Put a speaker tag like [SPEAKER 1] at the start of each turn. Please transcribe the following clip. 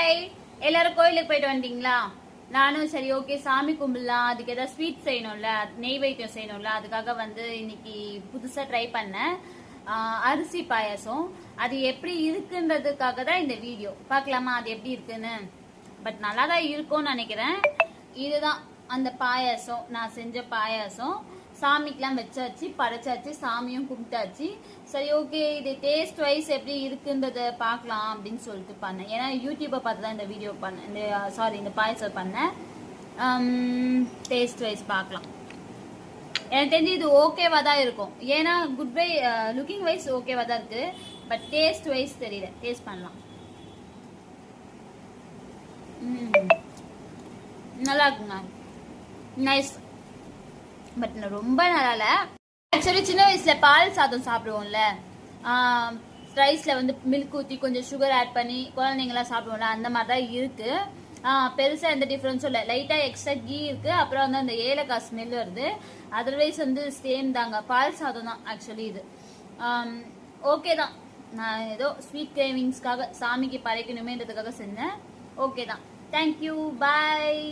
[SPEAKER 1] Hi, எல்லாரும் கோயிலுக்கு போயிட்டு வந்துட்டீங்களா? நானும் சரி ஓகே சாமி கும்பிடலாம், அதுக்கு ஏதாவது ஸ்வீட் செய்யணும்ல, நெய்வேத்தியம் செய்யணும்ல, அதுக்காக இன்னைக்கு புதுசா ட்ரை பண்ணேன். அரிசி பாயாசம் அது எப்படி இருக்குன்றதுக்காக தான் இந்த வீடியோ. பார்க்கலாமா அது எப்படி இருக்குன்னு? பட் நல்லா தான் இருக்கும்னு நினைக்கிறேன். இதுதான் அந்த பாயாசம், நான் செஞ்ச பாயாசம். சாமிக்கெல்லாம் வச்சாச்சு, படைச்சாச்சு, சாமியும் கும்பிட்டாச்சு. சரி ஓகே இது டேஸ்ட் வைஸ் எப்படி இருக்குன்றத பார்க்கலாம் அப்படின்னு சொல்லிட்டு பண்ணேன். ஏன்னா யூடியூப்பை பார்த்து தான் இந்த வீடியோ பண்ணேன், இந்த பாயசம் பண்ணேன். டேஸ்ட் வைஸ் பார்க்கலாம். எனக்கு தெரிஞ்சு இது ஓகேவா தான் இருக்கும். ஏன்னா லுக்கிங் வைஸ் ஓகேவா தான் இருக்கு. பட் டேஸ்ட் வைஸ் தெரியல. டேஸ்ட் பண்ணலாம். நல்லா இருக்குங்க, நைஸ். பட் ரொம்ப நல்லா இல்லை. ஆக்சுவலி சின்ன வயசுல பால் சாதம் சாப்பிடுவோம்ல, ரைஸ்ல மில்க் ஊற்றி கொஞ்சம் சுகர் ஆட் பண்ணி குழந்தைங்களாம் சாப்பிடுவோம்ல, அந்த மாதிரி தான் இருக்கு. பெருசா எந்த டிஃபரன்ஸும் இல்லை. லைட்டா எக்ஸ்ட்ரா கீ இருக்கு, அப்புறம் அந்த ஏலக்காய் ஸ்மெல் வருது. அதர்வைஸ் சேம் தாங்க, பால் சாதம் தான் ஆக்சுவலி இது. ஓகே தான். நான் ஏதோ ஸ்வீட் கிரேவிங்ஸ்க்காக சாமிக்கு படைக்கணுமேன்றதுக்காக செஞ்சேன். ஓகே தான். தேங்க்யூ, பாய்.